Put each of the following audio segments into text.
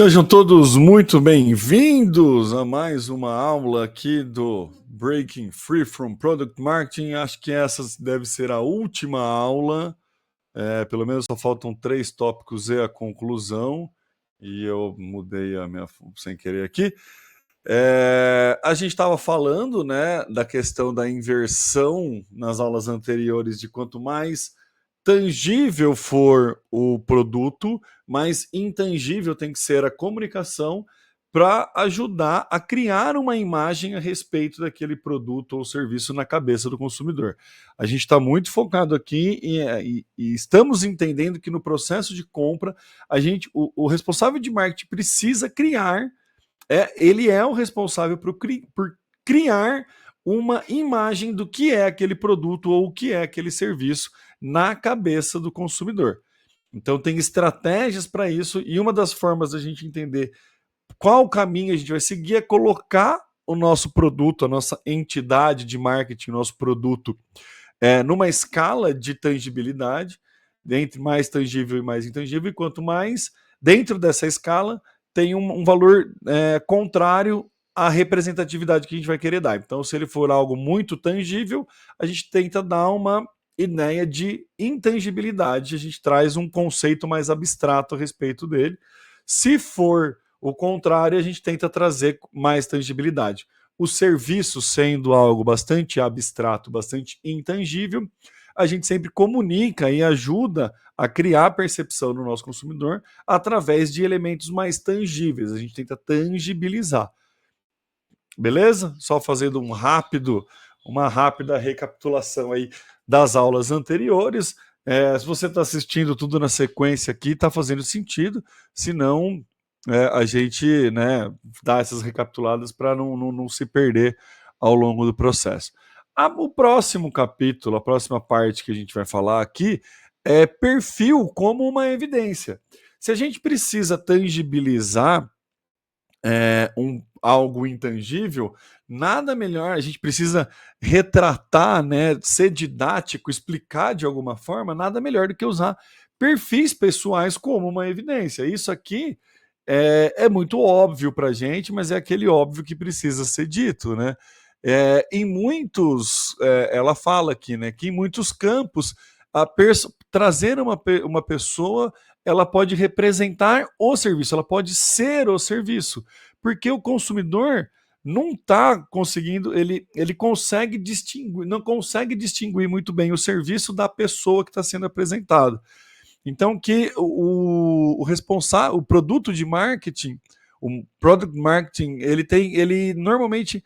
Sejam todos muito bem-vindos a mais uma aula aqui do Breaking Free from Product Marketing. Acho que essa deve ser a última aula, pelo menos só faltam 3 tópicos e a conclusão, e eu mudei a minha sem querer aqui. A gente estava falando, né, da questão da inversão nas aulas anteriores, de quanto mais tangível for o produto, mais intangível tem que ser a comunicação para ajudar a criar uma imagem a respeito daquele produto ou serviço na cabeça do consumidor. A gente está muito focado aqui e estamos entendendo que no processo de compra, o responsável de marketing precisa criar, ele é o responsável por criar uma imagem do que é aquele produto ou o que é aquele serviço na cabeça do consumidor. Então tem estratégias para isso, e uma das formas da gente entender qual caminho a gente vai seguir é colocar o nosso produto, a nossa entidade de marketing, o nosso produto, numa escala de tangibilidade, entre mais tangível e mais intangível, e quanto mais dentro dessa escala tem um valor contrário à representatividade que a gente vai querer dar. Então, se ele for algo muito tangível, a gente tenta dar uma ideia de intangibilidade, a gente traz um conceito mais abstrato a respeito dele. Se for o contrário, a gente tenta trazer mais tangibilidade. O serviço sendo algo bastante abstrato, bastante intangível, a gente sempre comunica e ajuda a criar percepção no nosso consumidor através de elementos mais tangíveis. A gente tenta tangibilizar. Beleza? Só fazendo uma rápida recapitulação aí das aulas anteriores. Se você está assistindo tudo na sequência aqui, está fazendo sentido. Se não, a gente, né, dá essas recapituladas para não se perder ao longo do processo. O próximo capítulo, a próxima parte que a gente vai falar aqui é perfil como uma evidência. Se a gente precisa tangibilizar algo intangível, nada melhor, a gente precisa retratar, né, ser didático, explicar de alguma forma, nada melhor do que usar perfis pessoais como uma evidência. Isso aqui é muito óbvio para a gente, mas é aquele óbvio que precisa ser dito, né? Ela fala aqui, né, que em muitos campos trazer uma pessoa, ela pode representar o serviço, ela pode ser o serviço, porque o consumidor não está conseguindo, ele consegue distinguir, não consegue distinguir muito bem o serviço da pessoa que está sendo apresentado. Então, que o responsável, o produto de marketing, o product marketing, ele normalmente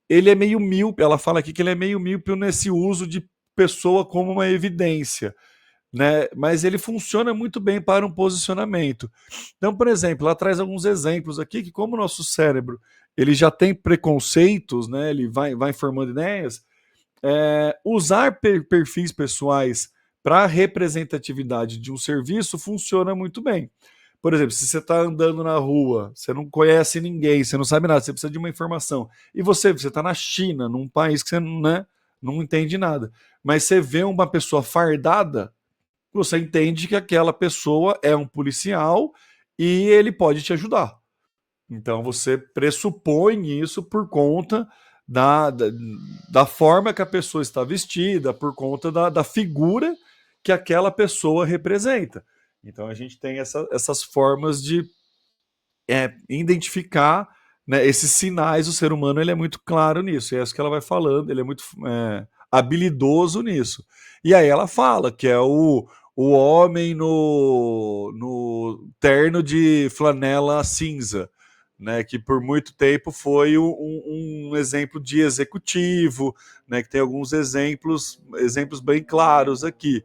ele é meio míope. Ela fala aqui que ele é meio míope nesse uso de pessoa como uma evidência, né? Mas ele funciona muito bem para um posicionamento. Então, por exemplo, ela traz alguns exemplos aqui que, como o nosso cérebro ele já tem preconceitos, né? Ele vai formando ideias. Usar perfis pessoais para representatividade de um serviço funciona muito bem. Por exemplo, se você está andando na rua, você não conhece ninguém, você não sabe nada, você precisa de uma informação, e você está na China, num país que você, né, não entende nada, mas você vê uma pessoa fardada, você entende que aquela pessoa é um policial e ele pode te ajudar. Então você pressupõe isso por conta da forma que a pessoa está vestida, por conta da figura que aquela pessoa representa. Então a gente tem essas formas de identificar, né, esses sinais. O ser humano ele é muito claro nisso, e é isso que ela vai falando, ele é muito habilidoso nisso. E aí ela fala que é o homem no terno de flanela cinza, né, que por muito tempo foi um exemplo de executivo, né, que tem alguns exemplos bem claros aqui.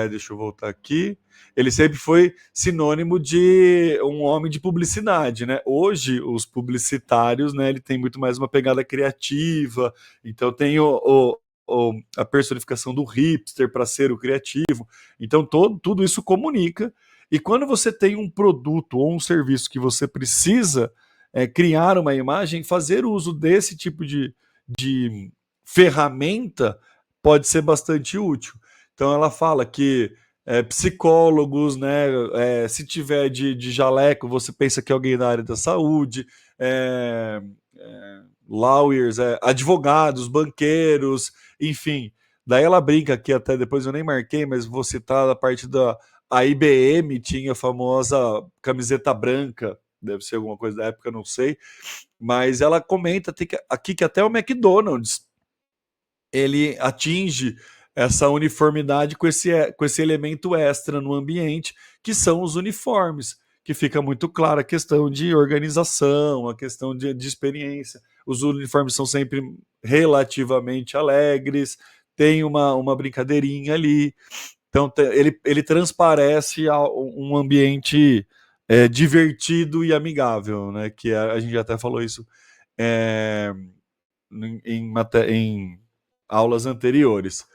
Deixa eu voltar aqui. Ele sempre foi sinônimo de um homem de publicidade, né? Hoje, os publicitários, né, ele tem muito mais uma pegada criativa, então tem a personificação do hipster para ser o criativo. Então, tudo isso comunica. E quando você tem um produto ou um serviço que você precisa criar uma imagem, fazer uso desse tipo de ferramenta pode ser bastante útil. Então ela fala que psicólogos, né? Se tiver de jaleco, você pensa que é alguém da área da saúde, lawyers, advogados, banqueiros, enfim. Daí ela brinca aqui, até depois eu nem marquei, mas vou citar a parte a IBM tinha a famosa camiseta branca, deve ser alguma coisa da época, não sei, mas ela comenta aqui que até o McDonald's ele atinge essa uniformidade com esse elemento extra no ambiente, que são os uniformes, que fica muito clara a questão de organização, a questão de experiência. Os uniformes são sempre relativamente alegres, tem uma brincadeirinha ali. Então ele transparece um ambiente divertido e amigável, né? Que a gente até falou isso em aulas anteriores.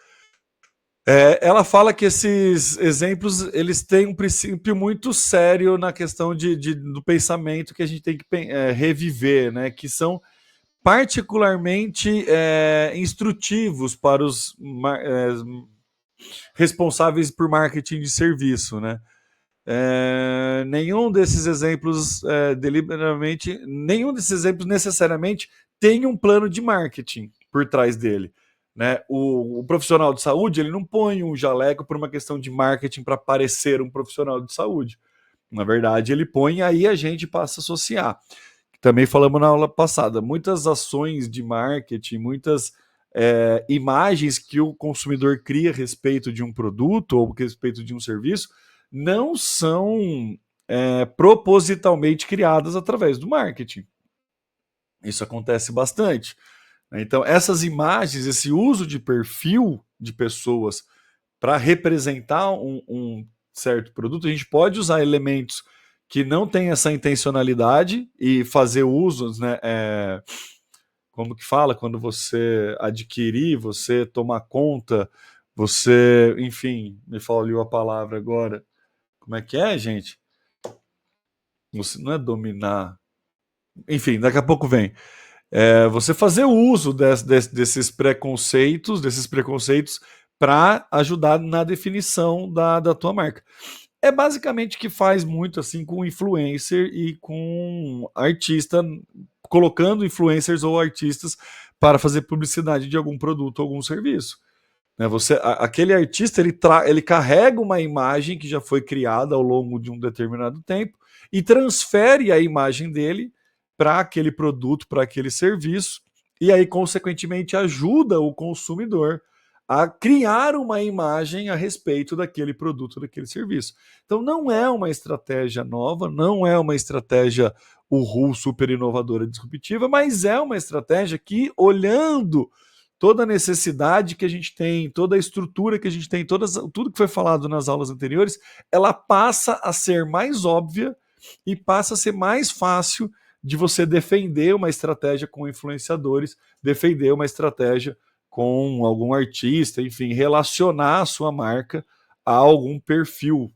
Ela fala que esses exemplos eles têm um princípio muito sério na questão do pensamento que a gente tem que reviver, né? Que são particularmente instrutivos para os responsáveis por marketing de serviço, né? Nenhum desses exemplos deliberadamente, nenhum desses exemplos necessariamente tem um plano de marketing por trás dele. Né? O profissional de saúde ele não põe um jaleco por uma questão de marketing para parecer um profissional de saúde. Na verdade, ele põe, aí a gente passa a associar. Também falamos na aula passada, muitas ações de marketing, muitas imagens que o consumidor cria a respeito de um produto ou a respeito de um serviço não são propositalmente criadas através do marketing. Isso acontece bastante. Então, essas imagens, esse uso de perfil de pessoas para representar um certo produto, a gente pode usar elementos que não têm essa intencionalidade e fazer usos, né? Como que fala? Quando você adquirir, você tomar conta, você, enfim, me falhou a palavra agora. Como é que é, gente? Você não é dominar. Enfim, daqui a pouco vem. Você fazer uso desses preconceitos para ajudar na definição da tua marca. É basicamente que faz muito assim com influencer e com artista, colocando influencers ou artistas para fazer publicidade de algum produto ou algum serviço. Aquele artista ele carrega uma imagem que já foi criada ao longo de um determinado tempo e transfere a imagem dele para aquele produto, para aquele serviço, e aí, consequentemente, ajuda o consumidor a criar uma imagem a respeito daquele produto, daquele serviço. Então, não é uma estratégia nova, não é uma estratégia super inovadora, disruptiva, mas é uma estratégia que, olhando toda a necessidade que a gente tem, toda a estrutura que a gente tem, tudo que foi falado nas aulas anteriores, ela passa a ser mais óbvia e passa a ser mais fácil de você defender uma estratégia com influenciadores, defender uma estratégia com algum artista, enfim, relacionar a sua marca a algum perfil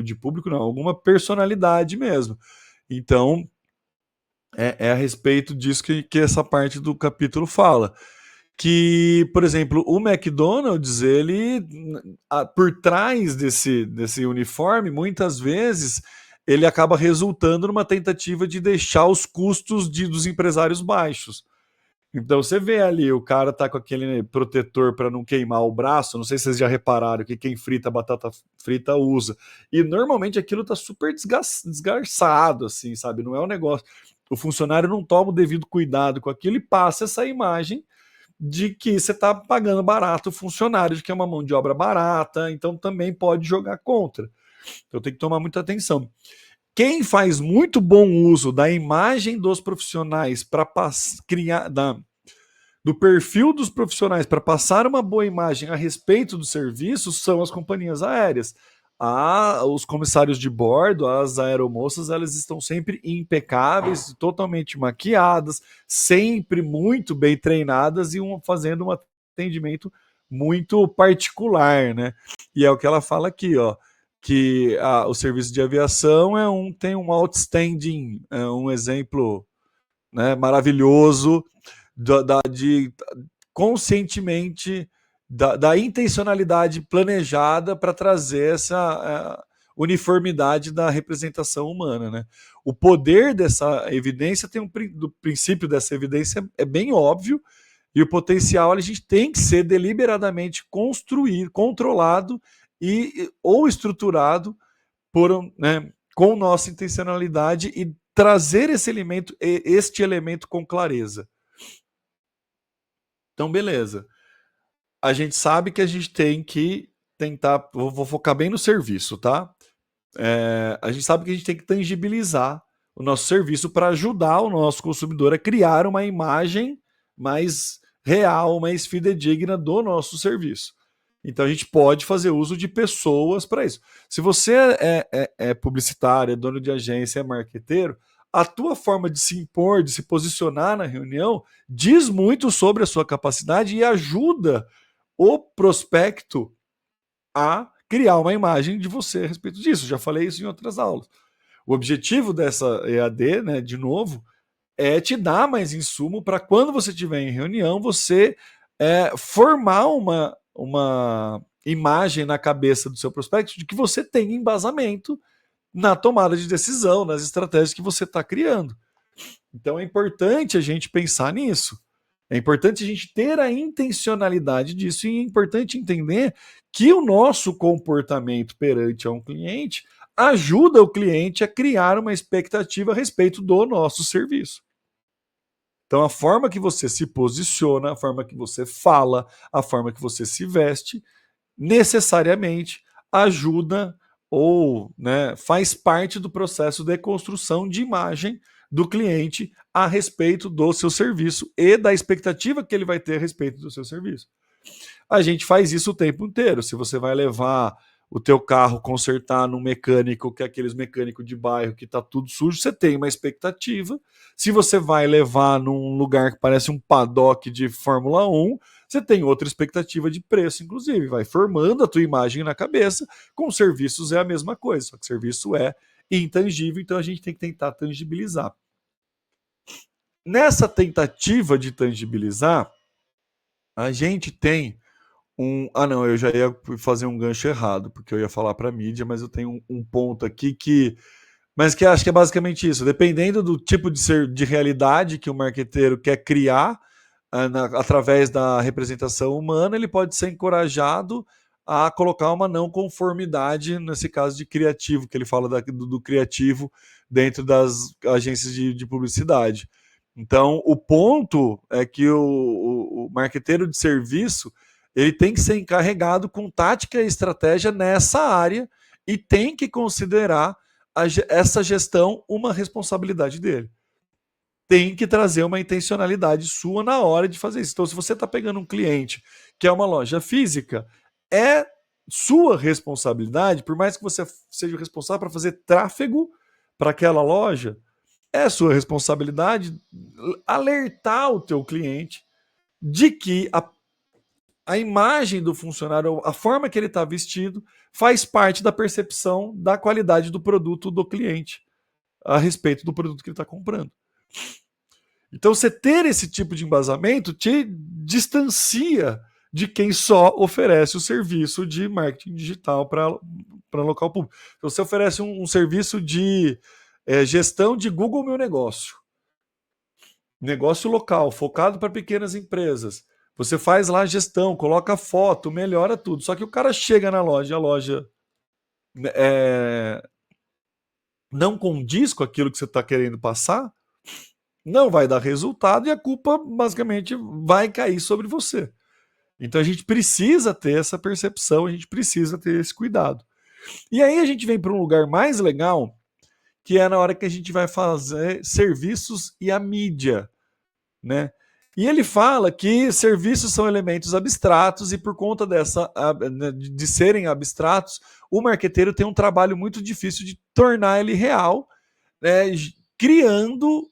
de público, não, alguma personalidade mesmo. Então, é a respeito disso que essa parte do capítulo fala. Que, por exemplo, o McDonald's, ele, por trás desse uniforme, muitas vezes ele acaba resultando numa tentativa de deixar os custos dos empresários baixos. Então você vê ali, o cara tá com aquele protetor para não queimar o braço, não sei se vocês já repararam que quem frita batata frita usa. E normalmente aquilo tá super desgarçado, assim, sabe? Não é um negócio. O funcionário não toma o devido cuidado com aquilo e passa essa imagem de que você está pagando barato o funcionário, de que é uma mão de obra barata, então também pode jogar contra. Então tem que tomar muita atenção. Quem faz muito bom uso da imagem dos profissionais para criar do perfil dos profissionais para passar uma boa imagem a respeito dos serviços são as companhias aéreas. Os comissários de bordo, as aeromoças, elas estão sempre impecáveis, totalmente maquiadas, sempre muito bem treinadas e fazendo um atendimento muito particular, né? E é o que ela fala aqui, ó, que o serviço de aviação tem um outstanding, um exemplo, né, maravilhoso de conscientemente da intencionalidade planejada para trazer essa uniformidade da representação humana, né? O poder dessa evidência do princípio dessa evidência é bem óbvio, e o potencial a gente tem que ser deliberadamente construído, controlado ou estruturado com nossa intencionalidade e trazer este elemento com clareza. Então, beleza. A gente sabe que a gente tem que tentar. Vou focar bem no serviço, tá? A gente sabe que a gente tem que tangibilizar o nosso serviço para ajudar o nosso consumidor a criar uma imagem mais real, mais fidedigna do nosso serviço. Então a gente pode fazer uso de pessoas para isso. Se você é publicitário, é dono de agência, é marqueteiro, a tua forma de se impor, de se posicionar na reunião, diz muito sobre a sua capacidade e ajuda o prospecto a criar uma imagem de você a respeito disso. Já falei isso em outras aulas. O objetivo dessa EAD, né, de novo, é te dar mais insumo para quando você estiver em reunião, você formar uma imagem na cabeça do seu prospecto de que você tem embasamento na tomada de decisão, nas estratégias que você está criando. Então é importante a gente pensar nisso. É importante a gente ter a intencionalidade disso e é importante entender que o nosso comportamento perante a um cliente ajuda o cliente a criar uma expectativa a respeito do nosso serviço. Então, a forma que você se posiciona, a forma que você fala, a forma que você se veste, necessariamente ajuda ou faz parte do processo de construção de imagem do cliente a respeito do seu serviço e da expectativa que ele vai ter a respeito do seu serviço. A gente faz isso o tempo inteiro. Se você vai levar o teu carro consertar num mecânico, que é aqueles mecânicos de bairro que está tudo sujo, você tem uma expectativa. Se você vai levar num lugar que parece um paddock de Fórmula 1, você tem outra expectativa de preço, inclusive. Vai formando a tua imagem na cabeça. Com serviços é a mesma coisa, só que serviço é intangível, então a gente tem que tentar tangibilizar. Nessa tentativa de tangibilizar, a gente tem não, eu já ia fazer um gancho errado, porque eu ia falar para a mídia, mas eu tenho um ponto aqui que acho que é basicamente isso. Dependendo do tipo de realidade que o marqueteiro quer criar através da representação humana, ele pode ser encorajado a colocar uma não conformidade, nesse caso de criativo, que ele fala do criativo dentro das agências de publicidade. Então, o ponto é que o marqueteiro de serviço ele tem que ser encarregado com tática e estratégia nessa área e tem que considerar essa gestão uma responsabilidade dele. Tem que trazer uma intencionalidade sua na hora de fazer isso. Então, se você está pegando um cliente que é uma loja física, é sua responsabilidade, por mais que você seja responsável para fazer tráfego para aquela loja, é sua responsabilidade alertar o teu cliente de que a imagem do funcionário, a forma que ele está vestido, faz parte da percepção da qualidade do produto do cliente a respeito do produto que ele está comprando. Então, você ter esse tipo de embasamento te distancia de quem só oferece o serviço de marketing digital para local público. Então, você oferece um serviço de gestão de Google Meu Negócio. Negócio local, focado para pequenas empresas. Você faz lá a gestão, coloca foto, melhora tudo. Só que o cara chega na loja, a loja não condiz com aquilo que você está querendo passar, não vai dar resultado e a culpa basicamente vai cair sobre você. Então a gente precisa ter essa percepção, a gente precisa ter esse cuidado. E aí a gente vem para um lugar mais legal, que é na hora que a gente vai fazer serviços e a mídia, né? E ele fala que serviços são elementos abstratos e por conta de serem abstratos, o marqueteiro tem um trabalho muito difícil de tornar ele real, criando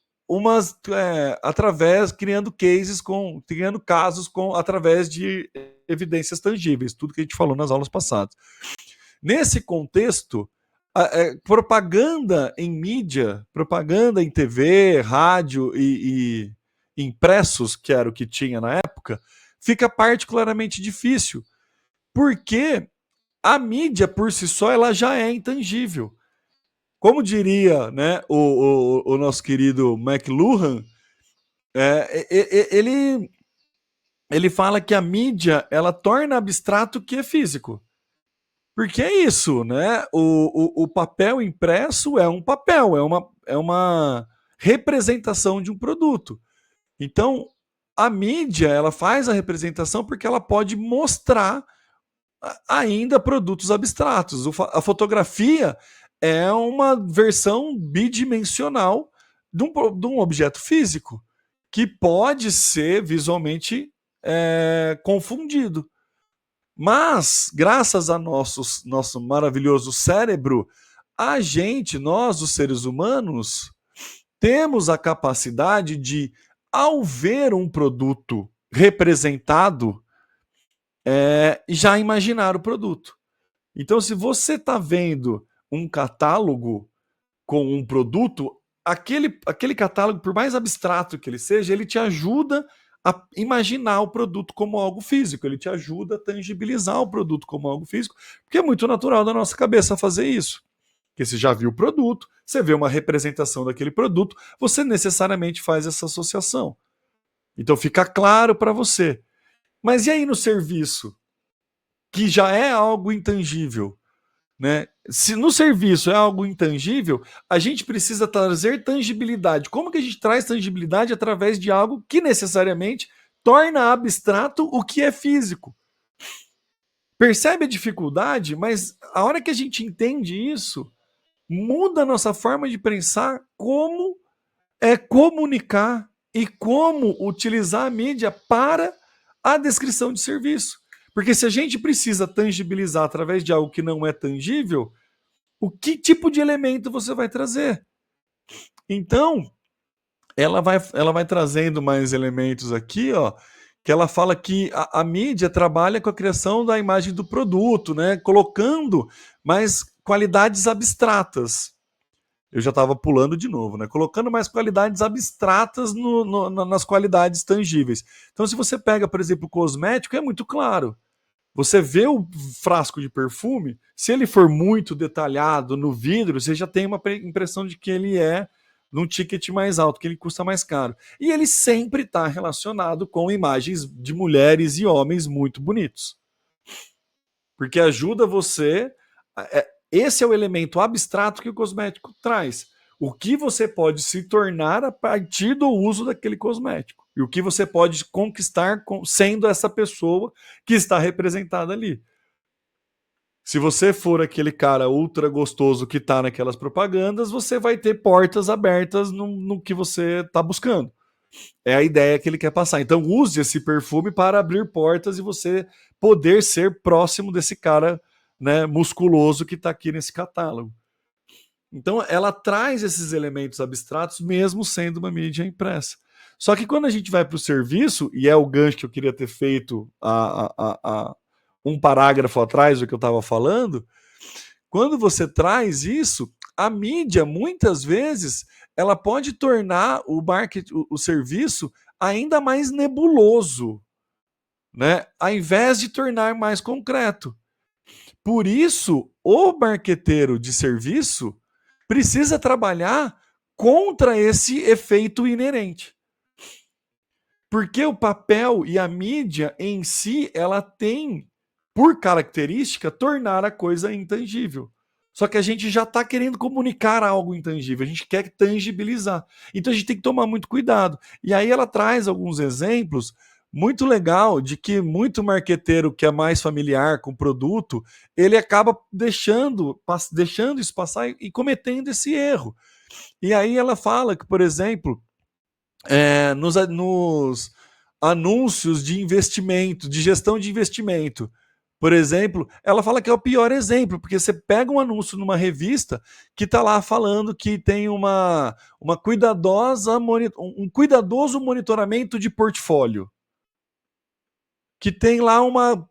criando cases criando casos através de evidências tangíveis, tudo que a gente falou nas aulas passadas. Nesse contexto, propaganda em mídia, propaganda em TV, rádio e impressos, que era o que tinha na época, fica particularmente difícil, porque a mídia por si só ela já é intangível. Como diria, né, o nosso querido McLuhan, ele fala que a mídia ela torna abstrato o que é físico. Porque é isso, né? O papel impresso é um papel, é uma representação de um produto. Então, a mídia ela faz a representação porque ela pode mostrar ainda produtos abstratos. A fotografia é uma versão bidimensional de um objeto físico que pode ser visualmente confundido. Mas, graças a nosso maravilhoso cérebro, nós, os seres humanos, temos a capacidade de, ao ver um produto representado, já imaginar o produto. Então, se você está vendo um catálogo com um produto, aquele catálogo, por mais abstrato que ele seja, ele te ajuda a imaginar o produto como algo físico, ele te ajuda a tangibilizar o produto como algo físico, porque é muito natural da nossa cabeça fazer isso. Porque você já viu o produto, você vê uma representação daquele produto, você necessariamente faz essa associação. Então fica claro para você. Mas e aí no serviço? Que já é algo intangível, né? Se no serviço é algo intangível, a gente precisa trazer tangibilidade. Como que a gente traz tangibilidade através de algo que necessariamente torna abstrato o que é físico? Percebe a dificuldade, mas a hora que a gente entende isso, muda a nossa forma de pensar como comunicar e como utilizar a mídia para a descrição de serviço. Porque se a gente precisa tangibilizar através de algo que não é tangível, o que tipo de elemento você vai trazer? Então, ela vai trazendo mais elementos aqui, ó, que ela fala que a mídia trabalha com a criação da imagem do produto, né, colocando mais qualidades abstratas. Eu já estava pulando de novo, né? Colocando mais qualidades abstratas nas qualidades tangíveis. Então, se você pega, por exemplo, o cosmético, é muito claro. Você vê o frasco de perfume, se ele for muito detalhado no vidro, você já tem uma impressão de que ele é num ticket mais alto, que ele custa mais caro. E ele sempre está relacionado com imagens de mulheres e homens muito bonitos. Porque ajuda você. Esse é o elemento abstrato que o cosmético traz. O que você pode se tornar a partir do uso daquele cosmético. E o que você pode conquistar sendo essa pessoa que está representada ali. Se você for aquele cara ultra gostoso que está naquelas propagandas, você vai ter portas abertas no que você está buscando. É a ideia que ele quer passar. Então use esse perfume para abrir portas e você poder ser próximo desse cara, né, musculoso que está aqui nesse catálogo. Então ela traz esses elementos abstratos mesmo sendo uma mídia impressa. Só que quando a gente vai para o serviço, e é o gancho que eu queria ter feito um parágrafo atrás do que eu estava falando, quando você traz isso, a mídia muitas vezes ela pode tornar o serviço ainda mais nebuloso, né? Ao invés de tornar mais concreto. Por isso, o marqueteiro de serviço precisa trabalhar contra esse efeito inerente. Porque o papel e a mídia em si, ela tem, por característica, tornar a coisa intangível. Só que a gente já está querendo comunicar algo intangível, a gente quer tangibilizar. Então a gente tem que tomar muito cuidado. E aí ela traz alguns exemplos muito legal de que muito marqueteiro que é mais familiar com o produto, ele acaba deixando isso passar e cometendo esse erro. E aí ela fala que, por exemplo, nos anúncios de investimento, de gestão de investimento, por exemplo, ela fala que é o pior exemplo, porque você pega um anúncio numa revista que está lá falando que tem um cuidadoso monitoramento de portfólio, que tem lá uma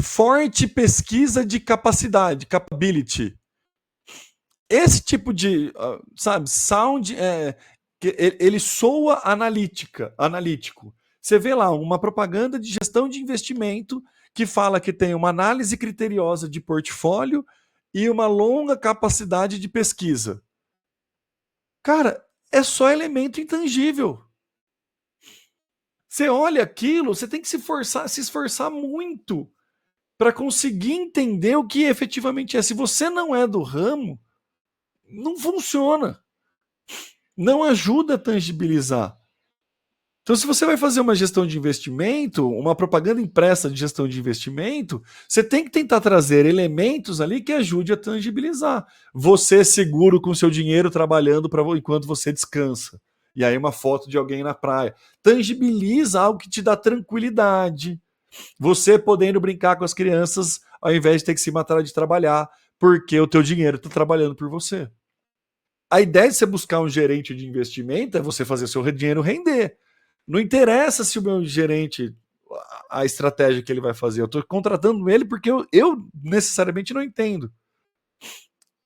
forte pesquisa de capacidade, capability. Esse tipo de, sound, ele soa analítico. Você vê lá uma propaganda de gestão de investimento que fala que tem uma análise criteriosa de portfólio e uma longa capacidade de pesquisa. Cara, é só elemento intangível. Você olha aquilo, você tem que se esforçar muito para conseguir entender o que efetivamente é. Se você não é do ramo, não funciona. Não ajuda a tangibilizar. Então, se você vai fazer uma gestão de investimento, uma propaganda impressa de gestão de investimento, você tem que tentar trazer elementos ali que ajude a tangibilizar. Você seguro com seu dinheiro trabalhando enquanto você descansa. E aí uma foto de alguém na praia. Tangibiliza algo que te dá tranquilidade. Você podendo brincar com as crianças ao invés de ter que se matar de trabalhar, porque o teu dinheiro está trabalhando por você. A ideia de você buscar um gerente de investimento é você fazer o seu dinheiro render. Não interessa se o meu gerente, a estratégia que ele vai fazer. Eu estou contratando ele porque eu necessariamente não entendo.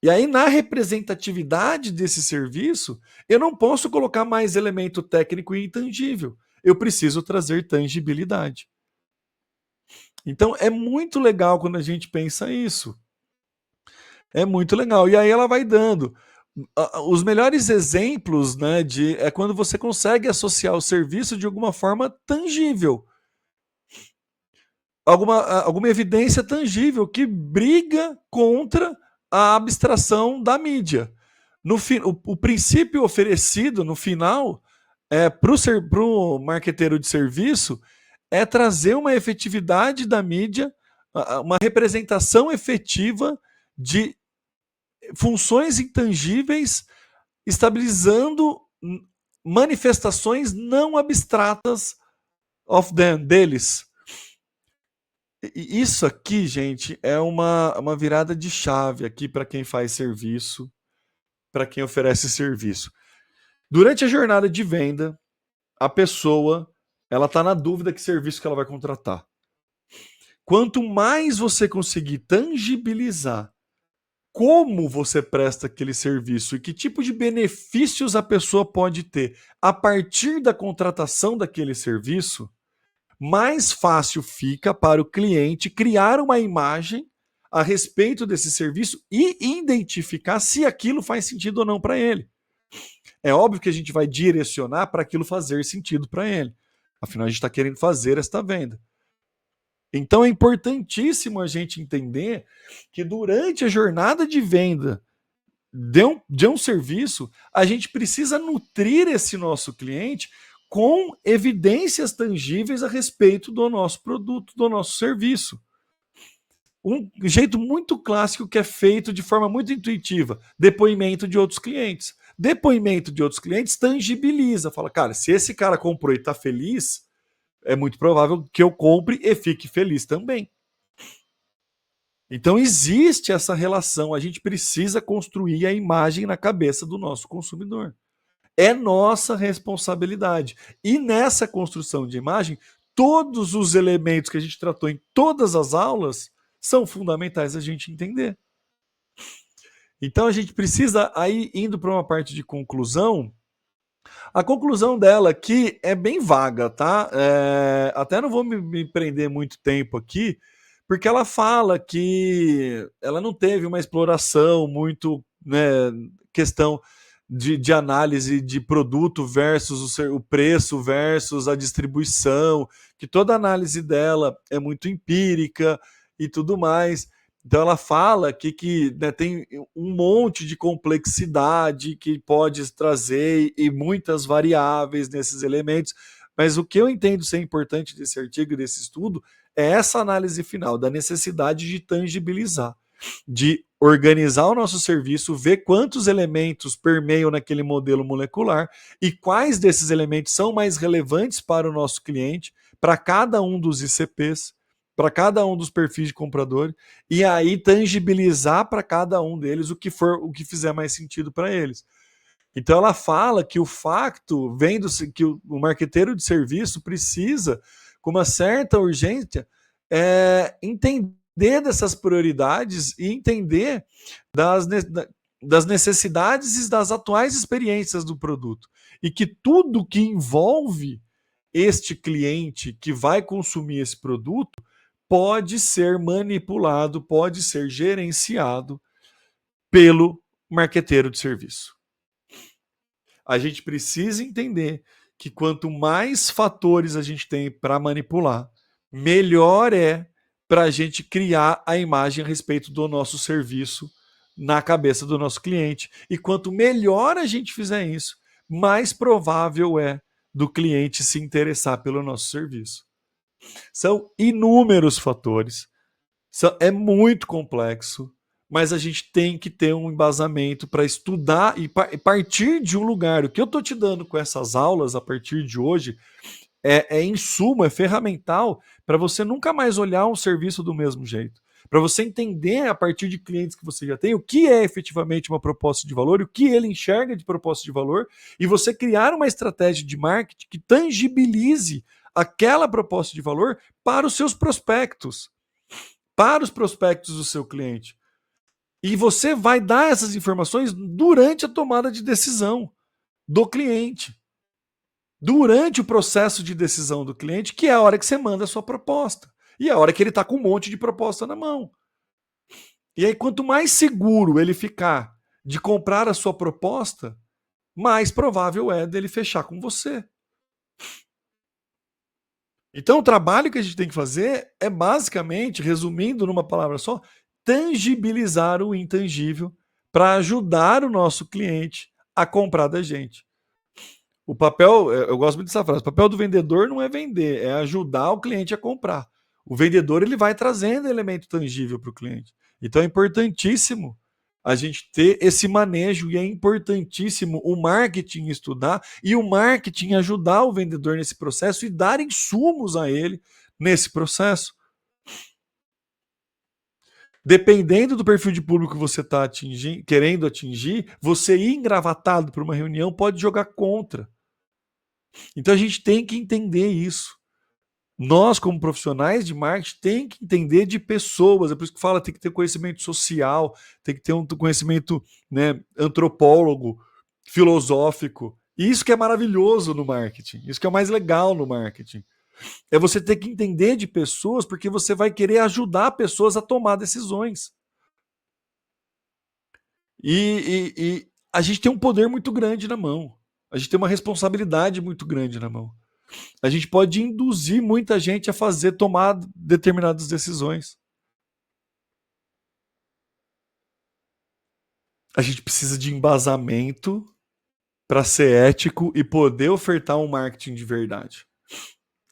E aí, na representatividade desse serviço, eu não posso colocar mais elemento técnico e intangível. Eu preciso trazer tangibilidade. Então, é muito legal quando a gente pensa isso. É muito legal. E aí ela vai dando. Os melhores exemplos, né, é quando você consegue associar o serviço de alguma forma tangível. Alguma evidência tangível que briga contra a abstração da mídia. O princípio oferecido no final para o marqueteiro de serviço é trazer uma efetividade da mídia, uma representação efetiva de funções intangíveis, estabilizando manifestações não abstratas deles. E isso aqui, gente, é uma virada de chave aqui para quem faz serviço, para quem oferece serviço. Durante a jornada de venda, a pessoa ela está na dúvida que serviço que ela vai contratar. Quanto mais você conseguir tangibilizar como você presta aquele serviço e que tipo de benefícios a pessoa pode ter a partir da contratação daquele serviço, mais fácil fica para o cliente criar uma imagem a respeito desse serviço e identificar se aquilo faz sentido ou não para ele. É óbvio que a gente vai direcionar para aquilo fazer sentido para ele. Afinal, a gente está querendo fazer esta venda. Então é importantíssimo a gente entender que durante a jornada de venda de um serviço, a gente precisa nutrir esse nosso cliente com evidências tangíveis a respeito do nosso produto, do nosso serviço. Um jeito muito clássico que é feito de forma muito intuitiva, depoimento de outros clientes. Depoimento de outros clientes tangibiliza, fala, cara, se esse cara comprou e está feliz, é muito provável que eu compre e fique feliz também. Então existe essa relação, a gente precisa construir a imagem na cabeça do nosso consumidor. É nossa responsabilidade. E nessa construção de imagem, todos os elementos que a gente tratou em todas as aulas são fundamentais a gente entender. Então a gente precisa, aí indo para uma parte de conclusão, a conclusão dela aqui é bem vaga, tá? Até não vou me prender muito tempo aqui, porque ela fala que ela não teve uma exploração muito, né, questão de análise de produto versus o preço versus a distribuição, que toda a análise dela é muito empírica e tudo mais. Então ela fala que né, tem um monte de complexidade que pode trazer e muitas variáveis nesses elementos, mas o que eu entendo ser importante desse artigo e desse estudo é essa análise final, da necessidade de tangibilizar, de organizar o nosso serviço, ver quantos elementos permeiam naquele modelo molecular e quais desses elementos são mais relevantes para o nosso cliente, para cada um dos ICPs, para cada um dos perfis de comprador, e aí tangibilizar para cada um deles o que fizer mais sentido para eles. Então ela fala que o facto vendo que o marqueteiro de serviço precisa, com uma certa urgência, entender dessas prioridades e entender das necessidades e das atuais experiências do produto. E que tudo que envolve este cliente que vai consumir esse produto pode ser manipulado, pode ser gerenciado pelo marqueteiro de serviço. A gente precisa entender que quanto mais fatores a gente tem para manipular, melhor é para a gente criar a imagem a respeito do nosso serviço na cabeça do nosso cliente. E quanto melhor a gente fizer isso, mais provável é do cliente se interessar pelo nosso serviço. São inúmeros fatores, é muito complexo, mas a gente tem que ter um embasamento para estudar e partir de um lugar. O que eu estou te dando com essas aulas a partir de hoje é insumo, é ferramental para você nunca mais olhar um serviço do mesmo jeito. Para você entender a partir de clientes que você já tem o que é efetivamente uma proposta de valor, o que ele enxerga de proposta de valor, e você criar uma estratégia de marketing que tangibilize aquela proposta de valor para os seus prospectos, para os prospectos do seu cliente. E você vai dar essas informações durante a tomada de decisão do cliente. Durante o processo de decisão do cliente, que é a hora que você manda a sua proposta. E é a hora que ele está com um monte de proposta na mão. E aí, quanto mais seguro ele ficar de comprar a sua proposta, mais provável é dele fechar com você. Então, o trabalho que a gente tem que fazer é basicamente, resumindo numa palavra só, tangibilizar o intangível para ajudar o nosso cliente a comprar da gente. O papel, eu gosto muito dessa frase, o papel do vendedor não é vender, é ajudar o cliente a comprar. O vendedor ele vai trazendo elemento tangível para o cliente. Então é importantíssimo a gente ter esse manejo e é importantíssimo o marketing estudar e o marketing ajudar o vendedor nesse processo e dar insumos a ele nesse processo. Dependendo do perfil de público que você está querendo atingir, você ir engravatado para uma reunião pode jogar contra. Então a gente tem que entender isso. Nós, como profissionais de marketing, tem que entender de pessoas. É por isso que fala, tem que ter conhecimento social, tem que ter um conhecimento, né, antropólogo, filosófico. E isso que é maravilhoso no marketing. Isso que é o mais legal no marketing. É você ter que entender de pessoas, porque você vai querer ajudar pessoas a tomar decisões. E a gente tem um poder muito grande na mão. A gente tem uma responsabilidade muito grande na mão. A gente pode induzir muita gente a tomar determinadas decisões. A gente precisa de embasamento para ser ético e poder ofertar um marketing de verdade.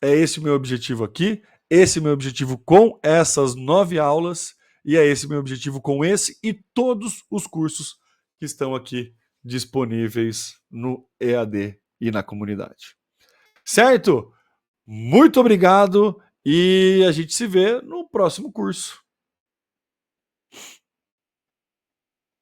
É esse o meu objetivo aqui, esse é o meu objetivo com essas 9 aulas e é esse o meu objetivo com esse e todos os cursos que estão aqui disponíveis no EAD e na comunidade. Certo? Muito obrigado e a gente se vê no próximo curso.